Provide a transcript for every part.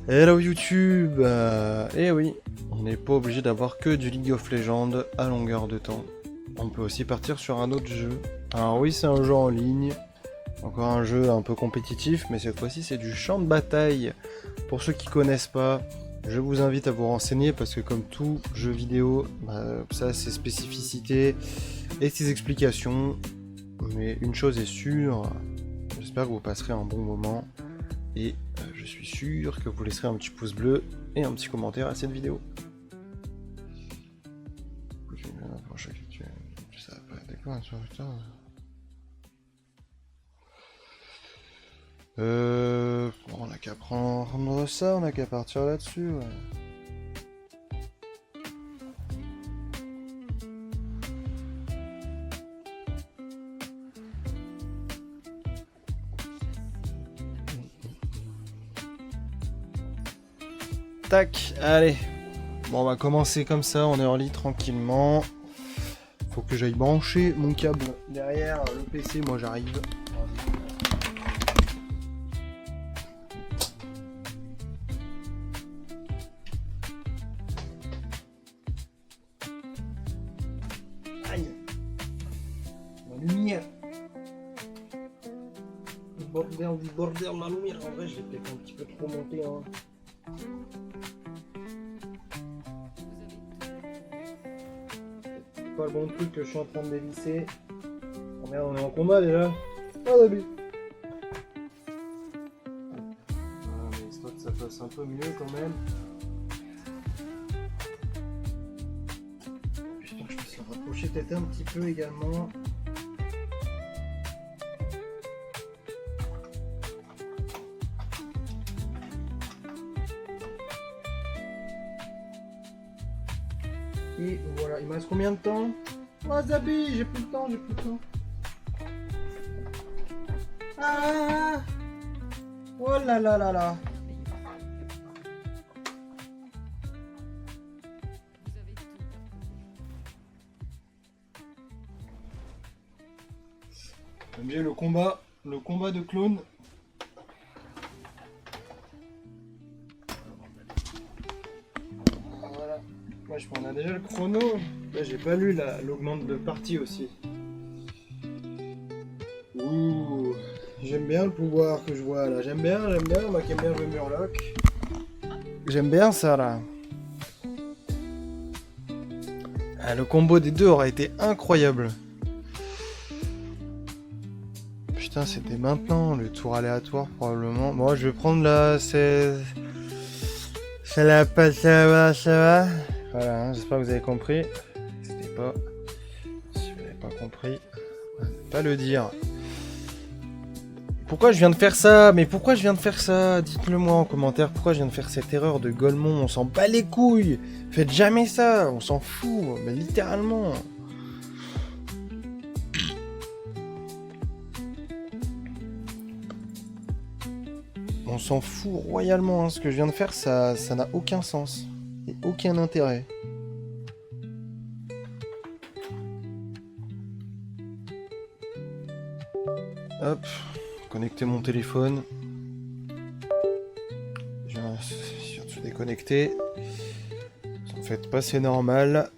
Hello YouTube. Eh oui, on n'est pas obligé d'avoir que du League of Legends à longueur de temps. On peut aussi partir sur un autre jeu. Alors oui, c'est un jeu en ligne. Encore un jeu un peu compétitif, mais cette fois-ci c'est du champ de bataille. Pour ceux qui connaissent pas, je vous invite à vous renseigner parce que comme tout jeu vidéo, ça a ses spécificités et ses explications. Mais une chose est sûre, j'espère que vous passerez un bon moment. Et je suis sûr que vous laisserez un petit pouce bleu et un petit commentaire à cette vidéo. On n'a qu'à prendre ça, on n'a qu'à partir là-dessus. Ouais. Tac, allez. Bon, on va commencer comme ça, on est en lit tranquillement. Faut que j'aille brancher mon câble derrière le PC, moi j'arrive. Aïe. La lumière. Le bordel, la lumière. En vrai, je l'ai peut-être un petit peu trop monté. Hein. Pas le bon truc que je suis en train de dévisser. Oh merde, on est en combat déjà. Ah David. Mais histoire que ça passe un peu mieux quand même. J'espère que je peux se rapprocher peut-être un petit peu également. Et voilà, il me reste combien de temps? Oh Zabi, j'ai plus le temps, j'ai plus le temps. Ah! Oh là là là là! J'aime bien le combat de clones. Voilà. Moi je prends déjà le chrono. Là j'ai pas lu l'augmente de partie aussi. Ouh, j'aime bien le pouvoir que je vois là. J'aime bien, moi qui aime bien jouer Murloc. J'aime bien ça là. Ah, le combo des deux aurait été incroyable. Putain, c'était maintenant le tour aléatoire probablement. Bon, je vais prendre là, c'est la passe, ça va. Voilà, hein, j'espère que vous avez compris. C'était pas. Si vous n'avez pas compris, pas le dire. Pourquoi je viens de faire ça? Mais pourquoi je viens de faire ça? Dites-le moi en commentaire. Pourquoi je viens de faire cette erreur de Golemon? On s'en bat les couilles. Faites jamais ça. On s'en fout. Mais littéralement. On s'en fout royalement. Hein. Ce que je viens de faire, ça n'a aucun sens. Et aucun intérêt. Hop. Connecter mon téléphone. Je viens surtout déconnecter. En fait, pas c'est normal.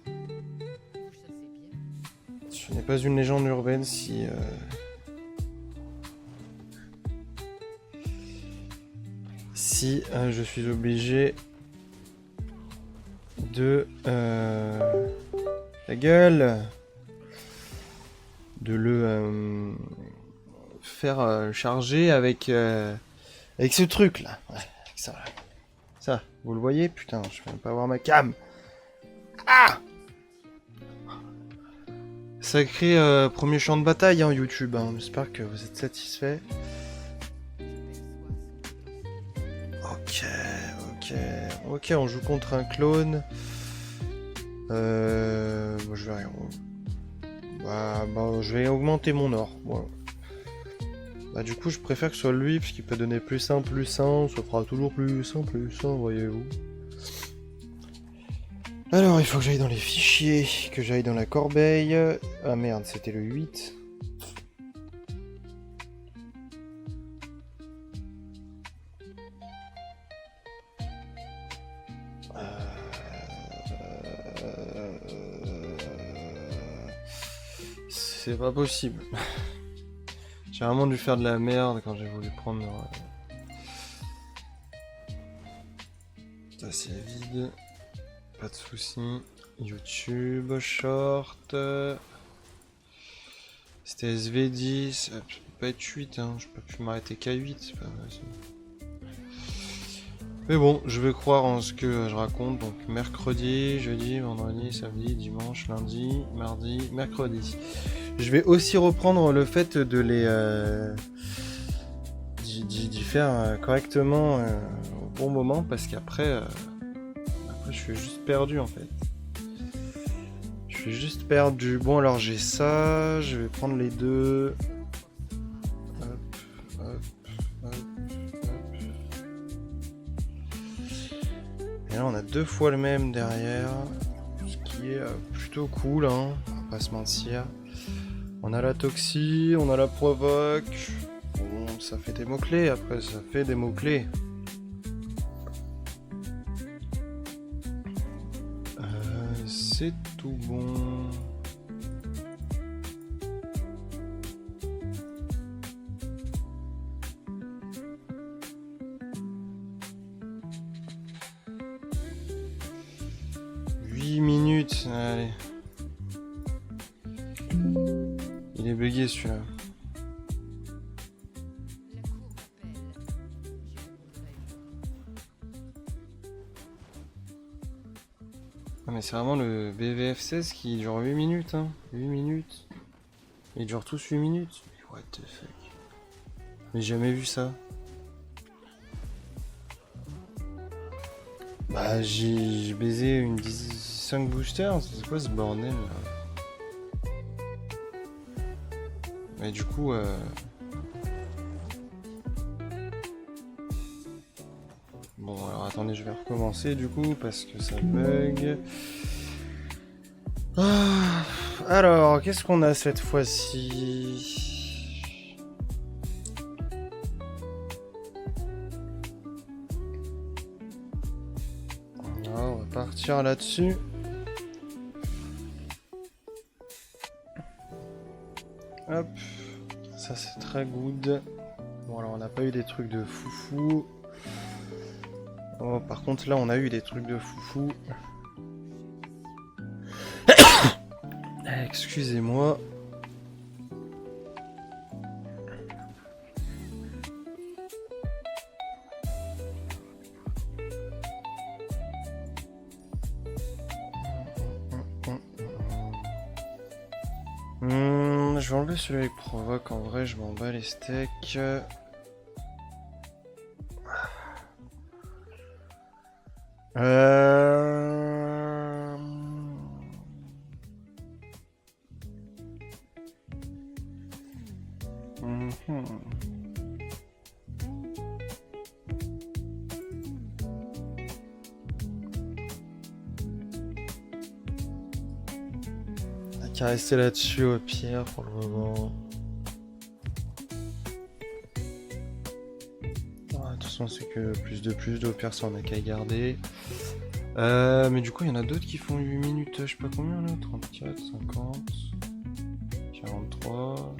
Je n'ai pas une légende urbaine si... Si je suis obligé de... la gueule de le faire charger avec ce truc là. Ouais, avec ça, là. Ça, vous le voyez? Putain, je vais même pas voir ma cam. Ah! Sacré premier champ de bataille hein, YouTube. Hein. J'espère que vous êtes satisfaits. Ok, on joue contre un clone. Bon, je vais je vais augmenter mon or. Voilà. Bah, du coup, je préfère que ce soit lui, parce qu'il peut donner plus 1, ça fera toujours plus 1, voyez-vous. Alors, il faut que j'aille dans les fichiers, que j'aille dans la corbeille. Ah merde, c'était le 8. C'est pas possible. J'ai vraiment dû faire de la merde quand j'ai voulu prendre... Ça c'est vide. Pas de soucis. YouTube, short. C'était SV10. Ça peut pas être 8, hein. Je peux plus m'arrêter qu'à 8. C'est pas possible. Mais bon, je vais croire en ce que je raconte. Donc mercredi, jeudi, vendredi, samedi, dimanche, lundi, mardi, mercredi. Je vais aussi reprendre le fait de les d'y faire correctement au bon moment parce qu'après je suis juste perdu en fait. Je suis juste perdu. Bon alors j'ai ça, je vais prendre les deux. Hop, hop, hop, hop. Et là on a 2 fois le même derrière, ce qui est plutôt cool, hein, on va pas se mentir. On a la toxie, on a la provoque. Bon, ça fait des mots-clés, après ça fait des mots-clés. C'est tout bon. Minutes, allez. Il est bugué celui-là. Ah mais c'est vraiment le BVF16 qui dure 8 minutes, hein. 8 minutes. Ils durent tous 8 minutes. Mais what the fuck. Mais j'ai jamais vu ça. Bah j'ai baisé une 5 boosters, c'est quoi ce bordel là? Mais du coup bon alors attendez, je vais recommencer du coup parce que ça bug. Ah, alors qu'est-ce qu'on a cette fois-ci? On va partir là-dessus. Hop, ça c'est très good. Bon alors on n'a pas eu des trucs de foufou. Oh par contre là on a eu des trucs de foufou. Excusez-moi. Je vais enlever celui avec provoque, en vrai je m'en bats les steaks. Qu'à rester là-dessus au pire pour le moment. De toute façon c'est que plus de au pire ça on a qu'à garder. Mais du coup il y en a d'autres qui font 8 minutes, je sais pas combien là, 34, 50, 43,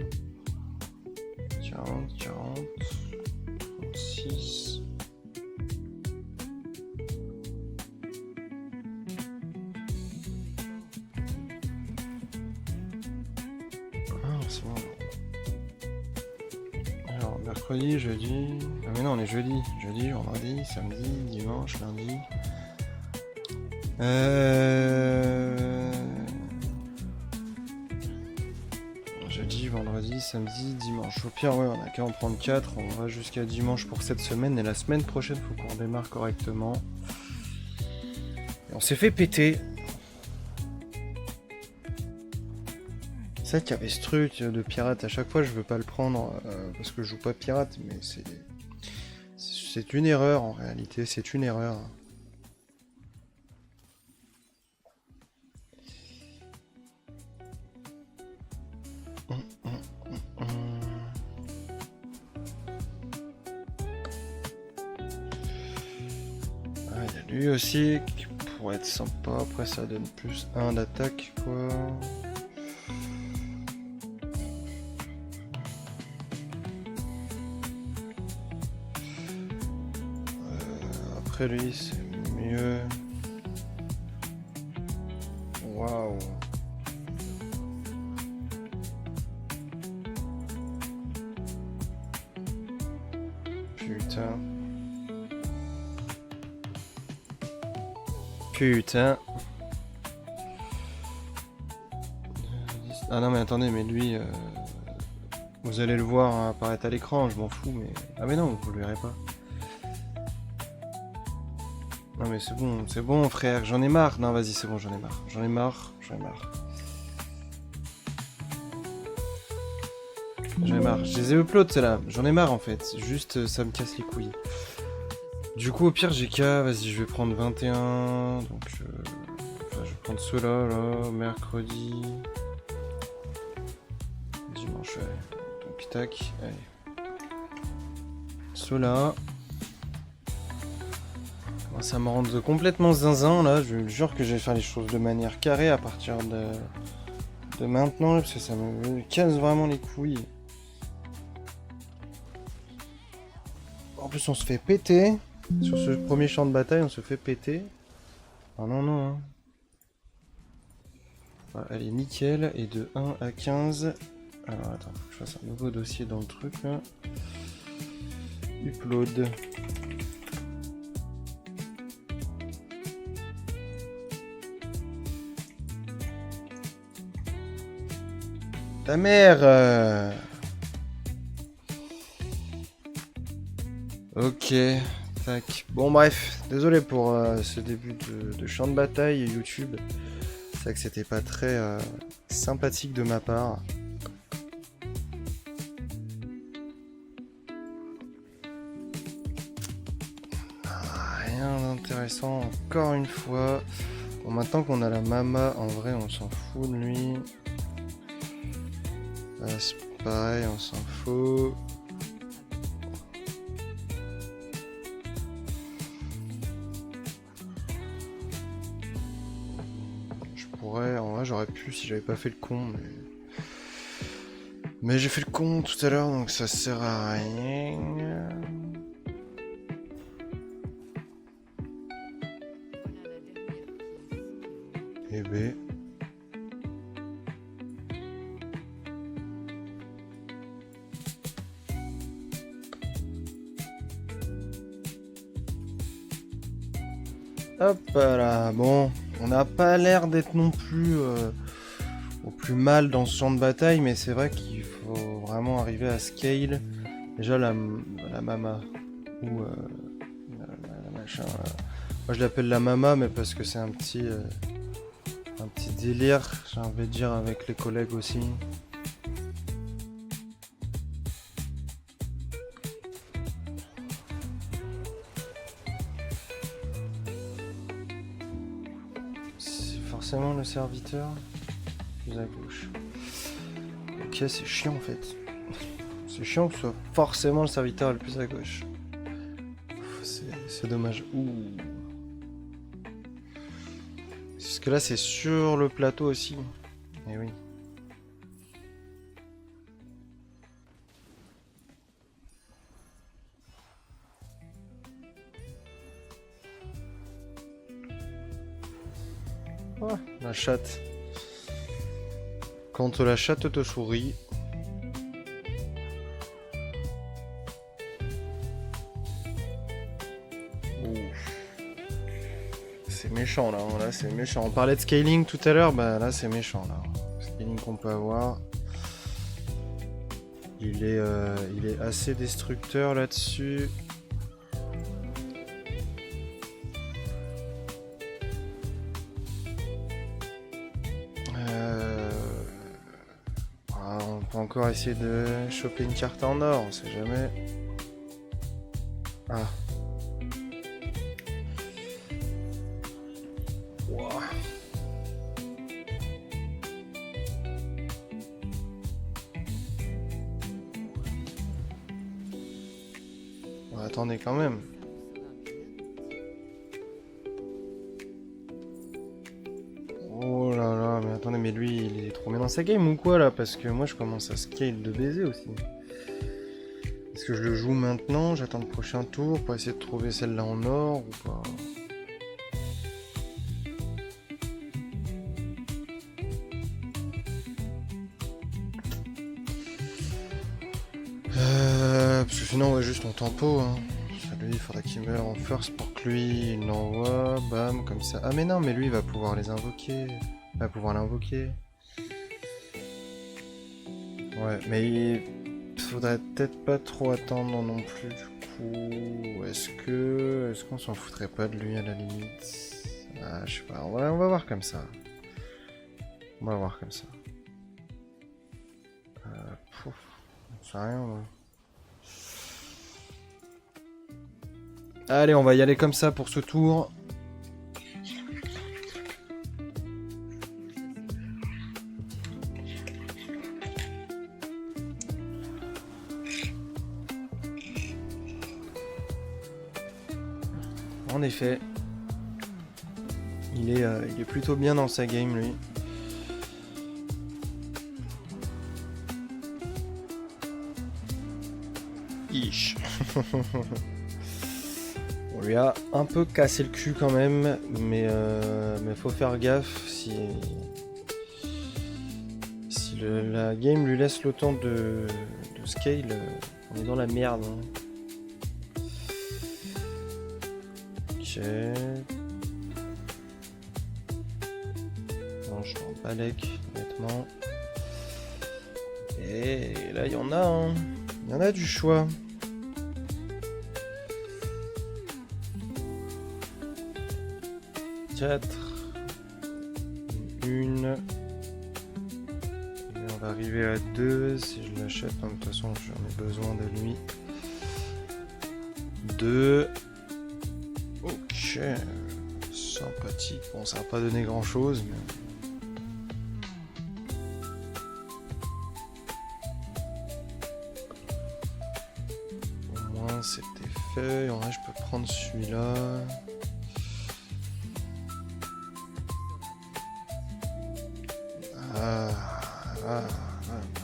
40, 40, 36. C'est bon. Alors mercredi, jeudi. Ah mais non on est jeudi. Jeudi, vendredi, samedi, dimanche, lundi. Jeudi, vendredi, samedi, dimanche. Au pire ouais on a qu'à en prendre 4. On va jusqu'à dimanche pour cette semaine. Et la semaine prochaine faut qu'on démarre correctement. Et on s'est fait péter. C'est vrai qu'il y avait ce truc de pirate, à chaque fois je veux pas le prendre parce que je joue pas pirate, mais c'est une erreur en réalité, c'est une erreur. Aïe Lui aussi, qui pourrait être sympa. Après, ça donne plus 1 d'attaque, quoi. Après lui, c'est mieux. Waouh. Putain. Putain. Ah non mais attendez, mais lui, vous allez le voir apparaître à l'écran, je m'en fous, mais... Ah mais non, vous le verrez pas. Non mais c'est bon frère, j'en ai marre. Non vas-y, c'est bon, j'en ai marre. J'en ai marre. Je les ai upload ceux-là, j'en ai marre en fait. Juste, ça me casse les couilles. Du coup, au pire, j'ai qu'à... Vas-y, je vais prendre 21. Donc, enfin, je vais prendre ceux-là, là, mercredi. Dimanche, ouais. Donc, tac, allez. Ceux-là. Ça me rend complètement zinzin, là. Je jure que je vais faire les choses de manière carrée à partir de maintenant, là, parce que ça me casse vraiment les couilles. En plus, on se fait péter. Sur ce premier champ de bataille, on se fait péter. Ah non, non. Hein. Voilà, allez, nickel. Et de 1 à 15. Alors, attends, faut que je fasse un nouveau dossier dans le truc, là. Upload. Ta mère Ok. Tac. Bon bref, désolé pour ce début de champ de bataille YouTube. C'est vrai que c'était pas très sympathique de ma part. Rien d'intéressant encore une fois. Bon, maintenant qu'on a la mama, en vrai on s'en fout de lui. C'est pareil, on s'en fout. En vrai j'aurais pu si j'avais pas fait le con, mais j'ai fait le con tout à l'heure, donc ça sert à rien. Et B. Hop là, bon, on n'a pas l'air d'être non plus au plus mal dans ce champ de bataille, mais c'est vrai qu'il faut vraiment arriver à scale. Déjà la mama, ou la machin. Moi je l'appelle la mama, mais parce que c'est un petit délire, j'ai envie de dire, avec les collègues aussi. Le serviteur plus à gauche. Ok, c'est chiant en fait. C'est chiant que ce soit forcément le serviteur le plus à gauche. C'est dommage. Ouh. Parce que là c'est sur le plateau aussi. Eh oui. Oh, la chatte. Quand la chatte te sourit. C'est méchant là, là c'est méchant. On parlait de scaling tout à l'heure, bah là c'est méchant là. Le scaling qu'on peut avoir. Il est assez destructeur là-dessus. On peut encore essayer de choper une carte en or, on sait jamais. Ah. Wow. Bon, attendez quand même. mais lui il est trop bien dans sa game ou quoi là? Parce que moi je commence à scale de baiser aussi. Est-ce que je le joue maintenant? J'attends le prochain tour pour essayer de trouver celle-là en or ou pas? Parce que sinon, ouais, juste on tempo. Hein. Lui, il faudra qu'il meure en first pour que lui, il l'envoie. Bam, comme ça. Ah, mais non, mais lui, il va pouvoir les invoquer. Il va pouvoir l'invoquer. Ouais, mais il faudrait peut-être pas trop attendre non plus, du coup. Est-ce qu'on s'en foutrait pas de lui à la limite? Ah, je sais pas. On va voir comme ça. On va voir comme ça. Pouf. On sait rien, moi. Allez, on va y aller comme ça pour ce tour. En effet, il est plutôt bien dans sa game, lui. Ish. On lui a un peu cassé le cul quand même, mais faut faire gaffe si la game lui laisse le temps de scale, on est dans la merde. Hein. Ok. Non, je suis en balèque, honnêtement. Et là, il y en a, hein. Il y en a du choix. Une. Et on va arriver à 2 si je l'achète. De toute façon, j'en ai besoin de lui. 2. Ok. Sympathique. Bon, ça va pas donner grand chose, mais. Au moins, c'était fait. En vrai, je peux prendre celui-là.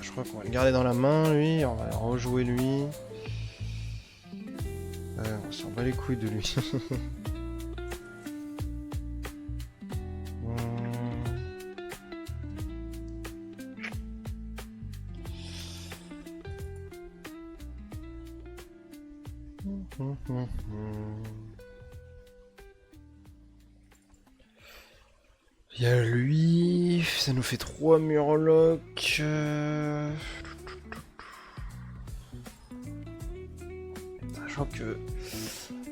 Je crois qu'on va le garder dans la main, lui. On va rejouer lui. On s'en bat les couilles de lui. Il y a lui, ça nous fait 3 murlocs. Je crois que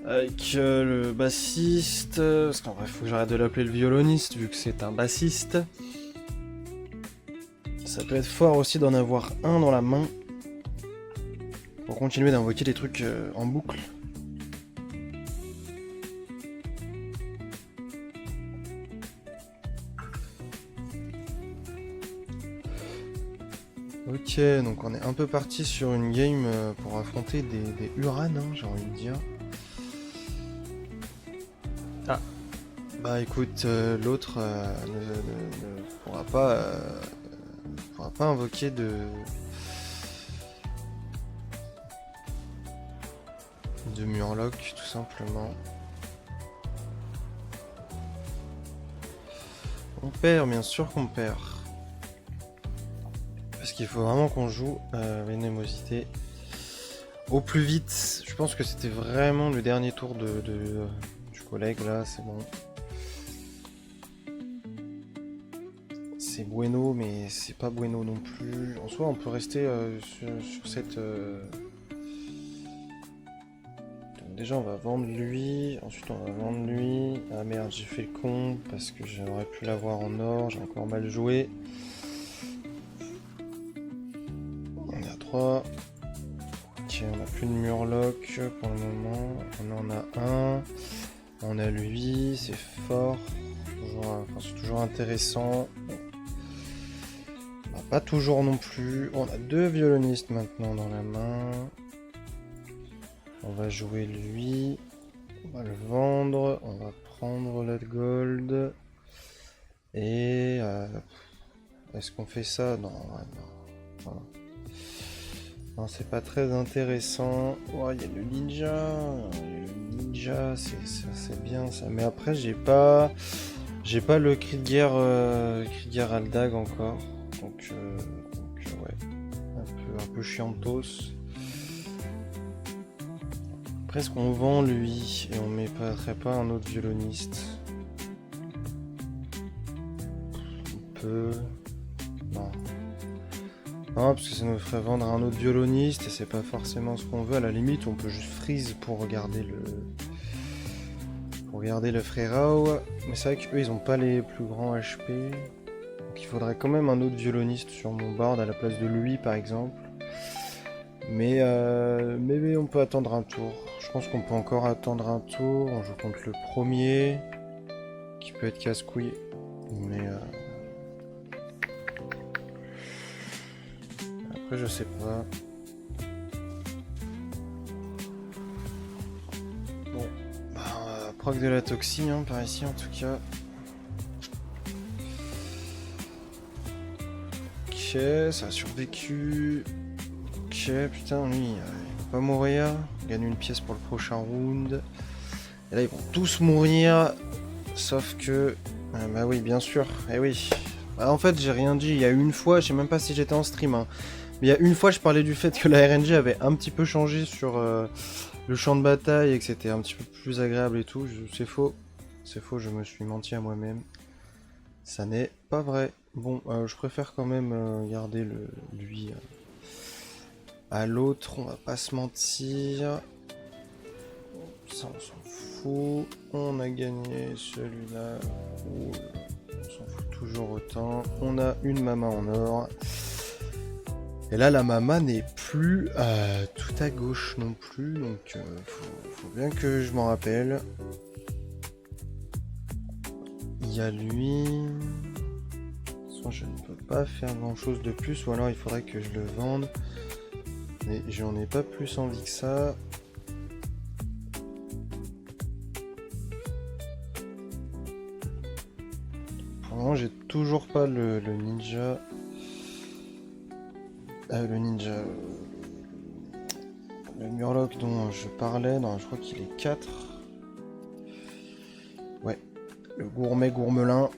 avec le bassiste, parce qu'en vrai, faut que j'arrête de l'appeler le violoniste vu que c'est un bassiste. Ça peut être fort aussi d'en avoir un dans la main pour continuer d'invoquer des trucs en boucle. Ok, donc on est un peu parti sur une game pour affronter des Uran, hein, j'ai envie de dire. Ah, bah écoute, l'autre ne pourra pas invoquer de Murloc, tout simplement. On perd, bien sûr qu'on perd. Parce qu'il faut vraiment qu'on joue Vénémosité au plus vite. Je pense que c'était vraiment le dernier tour du collègue là, c'est bon. C'est bueno, mais c'est pas bueno non plus. En soi, on peut rester sur cette... Donc déjà, on va vendre lui. Ensuite, on va vendre lui. Ah merde, j'ai fait le con parce que j'aurais pu l'avoir en or. J'ai encore mal joué. On est à 3. Ok, on a plus de murloc pour le moment. On en a un. On a lui, c'est fort. C'est toujours intéressant. Pas toujours non plus. On a 2 violonistes maintenant dans la main. On va jouer lui. On va le vendre. On va prendre le gold. Et Est-ce qu'on fait ça? Non, ouais, non. Voilà. Non, c'est pas très intéressant. Oh, il y a le ninja. Le ninja, c'est bien ça. Mais après, j'ai pas le cri de guerre Aldag encore. Donc ouais, un peu chiantos. Après, est-ce qu'on vend lui et on mettrait pas un autre violoniste? On peut. Non. Non, parce que ça nous ferait vendre un autre violoniste et c'est pas forcément ce qu'on veut. À la limite, on peut juste freeze pour regarder le Frérao. Mais c'est vrai qu'eux, ils ont pas les plus grands HP. Donc il faudrait quand même un autre violoniste sur mon board à la place de lui, par exemple. Mais on peut attendre un tour. Je pense qu'on peut encore attendre un tour. On joue contre le premier, qui peut être casse-couille. Mais après, je sais pas. Bon, proc de la toxie, hein, par ici en tout cas. Ok, ça a survécu. Ok, putain, lui, il va pas mourir. Il gagne une pièce pour le prochain round. Et là, ils vont tous mourir. Sauf que... bah oui, bien sûr. Eh oui. Bah, en fait, j'ai rien dit. Il y a une fois, je sais même pas si j'étais en stream, hein, mais il y a une fois, je parlais du fait que la RNG avait un petit peu changé sur le champ de bataille et que c'était un petit peu plus agréable et tout. C'est faux. C'est faux, je me suis menti à moi-même. Ça n'est pas vrai. Bon, je préfère quand même garder lui à l'autre. On va pas se mentir. Ça, on s'en fout. On a gagné celui-là. On s'en fout toujours autant. On a une mama en or. Et là, la mama n'est plus tout à gauche non plus. Donc, faut bien que je m'en rappelle. Il y a lui. Je ne peux pas faire grand chose de plus, ou alors il faudrait que je le vende. Mais j'en ai pas plus envie que ça. Pour le moment, j'ai toujours pas le ninja. Le ninja. Le Murloc dont je parlais. Non, je crois qu'il est 4. Ouais. Le gourmet gourmelin.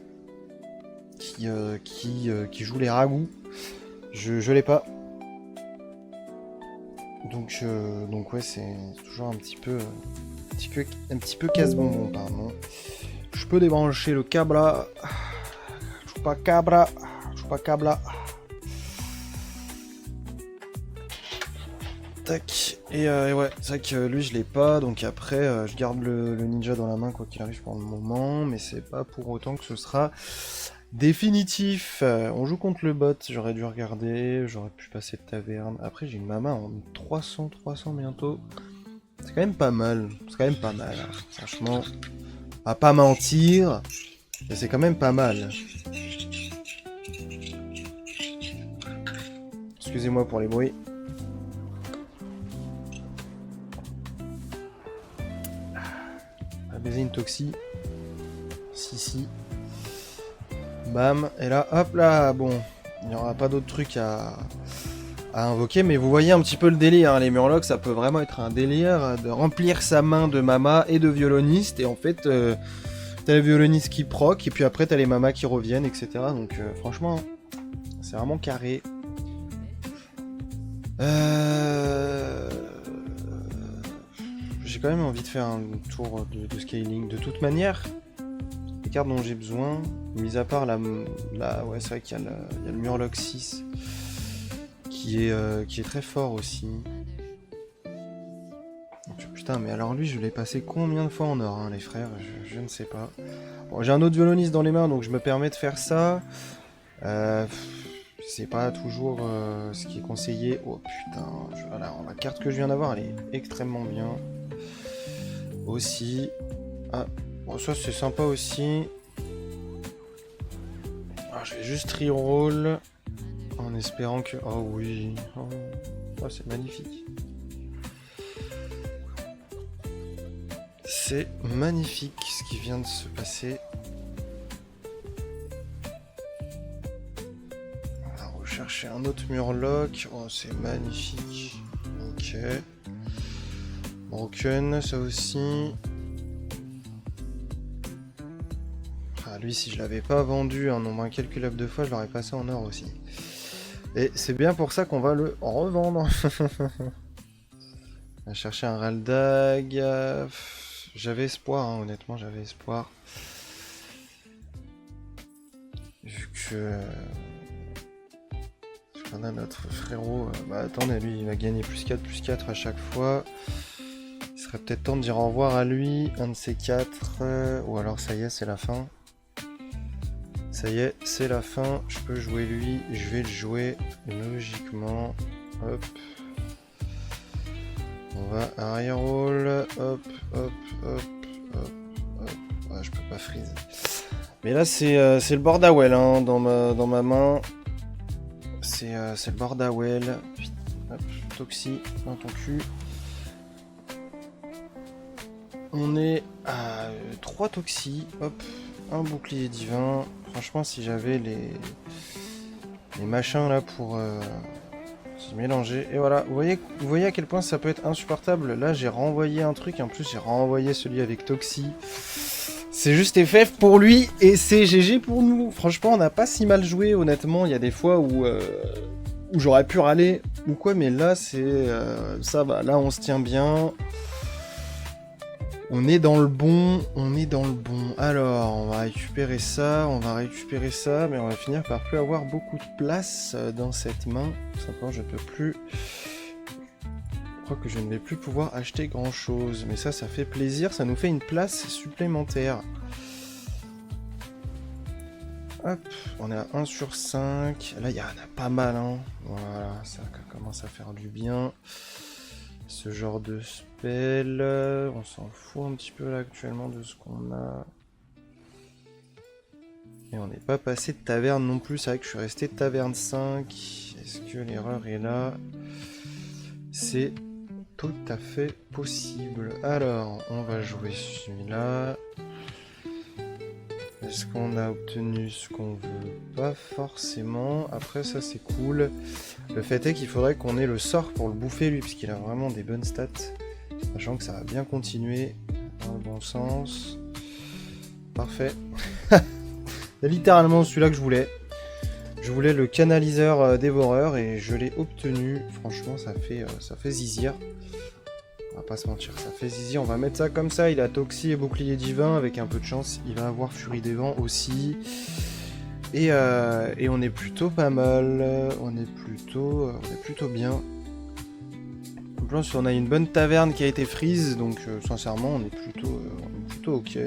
Qui joue les ragoûts. Je l'ai pas. Donc ouais, c'est toujours un petit peu casse-bonbon, pardon. Je peux débrancher le cabra. Chupacabra. Tac. Et ouais, c'est vrai que lui je l'ai pas, donc après je garde le ninja dans la main quoi qu'il arrive pour le moment, mais c'est pas pour autant que ce sera définitif. On joue contre le bot, j'aurais dû regarder, j'aurais pu passer de taverne. Après j'ai une mama en 300 bientôt. C'est quand même pas mal, hein. Franchement, à pas mentir, mais c'est quand même pas mal. Excusez-moi pour les bruits. On va baiser une toxie. Si. Bam, et là, hop là, bon, il n'y aura pas d'autres trucs à invoquer, mais vous voyez un petit peu le délire, hein, les Murlocs, ça peut vraiment être un délire de remplir sa main de mama et de violoniste, et en fait, t'as les violonistes qui proc, et puis après t'as les mamas qui reviennent, etc. Donc franchement, c'est vraiment carré. J'ai quand même envie de faire un tour de scaling, de toute manière. Les cartes dont j'ai besoin, mis à part ouais, c'est vrai qu'il y a le Murloc 6 qui est très fort aussi. Donc, putain, mais alors lui, je l'ai passé combien de fois en or, hein, les frères, je ne sais pas. Bon, j'ai un autre violoniste dans les mains, donc je me permets de faire ça. C'est pas toujours ce qui est conseillé. Oh putain, alors, la carte que je viens d'avoir, elle est extrêmement bien. Aussi. Ah. Bon, ça c'est sympa aussi. Alors, je vais juste reroll en espérant que... Oh oui. Oh, c'est magnifique. C'est magnifique ce qui vient de se passer. chercher un autre murloc. Oh, c'est magnifique. Ok. Broken, ça aussi. Ah, lui, si je l'avais pas vendu un nombre incalculable de fois, je l'aurais passé en or aussi. Et c'est bien pour ça qu'on va le revendre. On va chercher un Raldag. J'avais espoir, hein, honnêtement, j'avais espoir. Vu qu'on a notre frérot. Bah attendez, lui, il va gagner plus 4 à chaque fois. Il serait peut-être temps de dire au revoir à lui, un de ces 4. Ou alors ça y est, c'est la fin. Ça y est, c'est la fin. Je peux jouer lui. Je vais le jouer logiquement. Hop. On va arrière roll. Hop, hop, hop, hop, hop. Ah, je peux pas freeze. Mais là, c'est le Bordawell hein, dans ma main. C'est le Bordawell. Hop, Toxi dans ton cul. On est à 3 Toxi. Hop, un bouclier divin. Franchement, si j'avais les machins là pour se mélanger. Et voilà, vous voyez à quel point ça peut être insupportable. Là, j'ai renvoyé un truc. En plus, j'ai renvoyé celui avec Toxi. C'est juste FF pour lui et c'est GG pour nous. Franchement, on n'a pas si mal joué, honnêtement. Il y a des fois où j'aurais pu râler ou quoi, mais là, c'est ça va. Là, on se tient bien. On est dans le bon, Alors, on va récupérer ça, mais on va finir par plus avoir beaucoup de place dans cette main. Tout simplement, je peux plus. Je crois que je ne vais plus pouvoir acheter grand chose, mais ça fait plaisir, ça nous fait une place supplémentaire. Hop, on est à 1 sur 5. Là, il y en a pas mal, hein. Voilà, ça commence à faire du bien. Ce genre de spell, on s'en fout un petit peu là actuellement de ce qu'on a. Et on n'est pas passé de taverne non plus, c'est vrai que je suis resté taverne 5. Est-ce que l'erreur est là? C'est tout à fait possible. Alors, on va jouer celui-là. Est-ce qu'on a obtenu ce qu'on veut? Pas forcément. Après, ça c'est cool. Le fait est qu'il faudrait qu'on ait le sort pour le bouffer lui, parce qu'il a vraiment des bonnes stats. Sachant que ça va bien continuer dans le bon sens. Parfait. C'est littéralement celui-là que je voulais. Je voulais le canaliseur dévoreur et je l'ai obtenu. Franchement, ça fait zizir. On va pas se mentir, ça fait zizi. On va mettre ça comme ça. Il a Toxi et bouclier divin. Avec un peu de chance, il va avoir Furie des Vents aussi. Et on est plutôt pas mal. On est plutôt bien. En plus, on a une bonne taverne qui a été freeze. Donc, sincèrement, on est plutôt ok.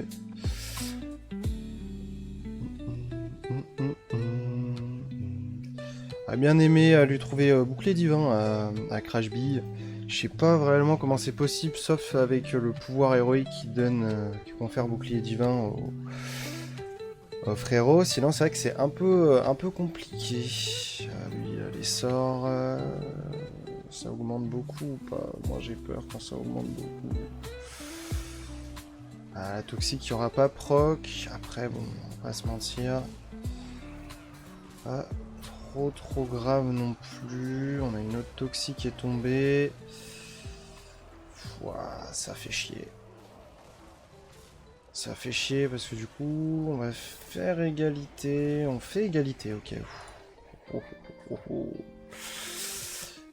A bien aimé lui trouver bouclier divin à Crash Bee. Je sais pas vraiment comment c'est possible, sauf avec le pouvoir héroïque qui confère bouclier divin au frérot. Sinon, c'est vrai que c'est un peu compliqué. Lui, les sorts, ça augmente beaucoup ou pas? Moi, j'ai peur quand ça augmente beaucoup. Ah, la toxique, il n'y aura pas proc. Après, bon, on va pas se mentir. Pas trop grave non plus. On a une autre toxique qui est tombée. Ouah, ça fait chier. Ça fait chier parce que du coup, on va faire égalité. On fait égalité, ok.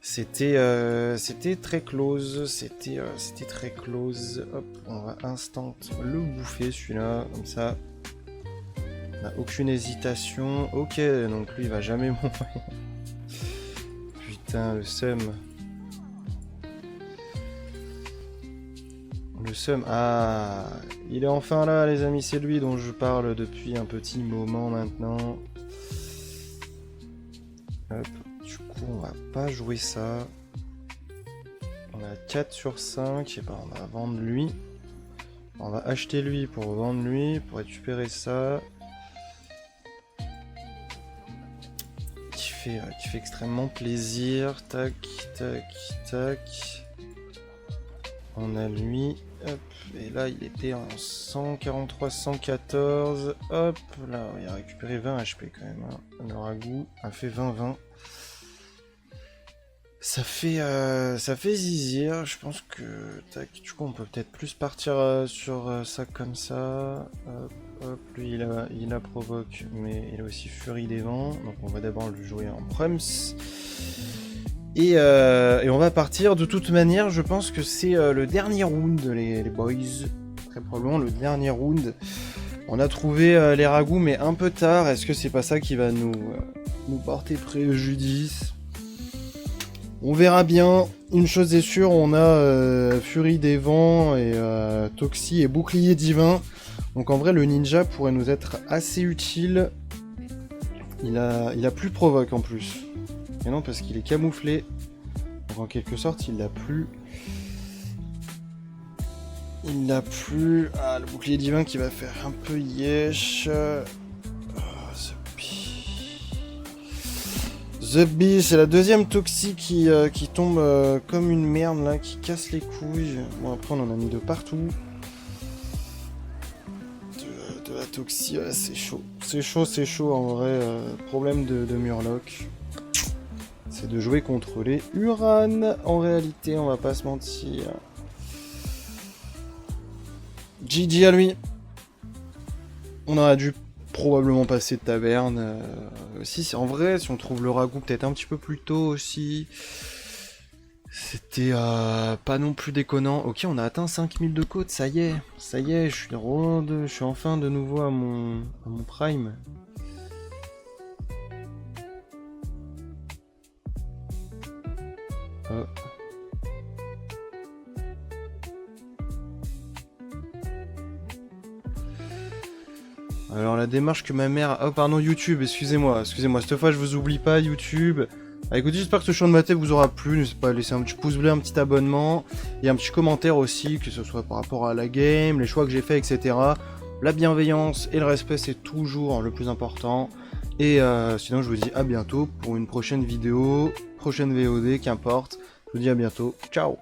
C'était très close. C'était très close. Hop, on va instant le bouffer celui-là, comme ça. On n'a aucune hésitation. Ok, donc lui il va jamais mourir. Putain, le seum. Le seum. Ah, il est enfin là, les amis. C'est lui dont je parle depuis un petit moment maintenant. Hop, du coup, on va pas jouer ça. On a 4 sur 5. Et ben, on va vendre lui. On va acheter lui pour vendre lui, pour récupérer ça. Qui fait extrêmement plaisir. Tac, tac, tac. On a lui. Hop, et là il était en 143, 114. Hop, là il a récupéré 20 HP quand même. Hein. Le ragoût a fait 20-20. Ça fait zizir. Je pense que tac, du coup on peut peut-être plus partir sur ça comme ça. Hop, hop, lui il a provoque, mais il a aussi furie des vents. Donc on va d'abord le jouer en Prums. Et on va partir. De toute manière, je pense que c'est le dernier round, les boys. Très probablement le dernier round. On a trouvé les ragoûts, mais un peu tard. Est-ce que c'est pas ça qui va nous porter préjudice? On verra bien. Une chose est sûre, on a Furie des Vents et Toxie et Bouclier Divin. Donc en vrai, le ninja pourrait nous être assez utile. Il a plus provoque en plus. Et non, parce qu'il est camouflé. Donc en quelque sorte, il l'a plus. Il l'a plus. Ah, le bouclier divin qui va faire un peu yesh. The Bee, c'est la deuxième Toxie qui tombe comme une merde là, qui casse les couilles. Bon, après, on en a mis de partout. De la Toxie, ouais, c'est chaud. C'est chaud en vrai. Problème de Murloc. C'est de jouer contre les Uran. En réalité, on va pas se mentir. GG à lui. On aurait dû probablement passer de taverne. Si, en vrai, si on trouve le ragoût peut-être un petit peu plus tôt aussi. C'était pas non plus déconnant. Ok, on a atteint 5000 de côte, ça y est, je suis enfin de nouveau à mon prime. Alors la démarche que ma mère... Oh pardon, YouTube, excusez-moi, cette fois je vous oublie pas, YouTube. Ah, écoutez, j'espère que ce chant de maté vous aura plu, n'hésitez pas à laisser un petit pouce bleu, un petit abonnement, et un petit commentaire aussi, que ce soit par rapport à la game, les choix que j'ai fait, etc. La bienveillance et le respect, c'est toujours le plus important. Et sinon, je vous dis à bientôt pour une prochaine vidéo, prochaine VOD, qu'importe. Je vous dis à bientôt, ciao.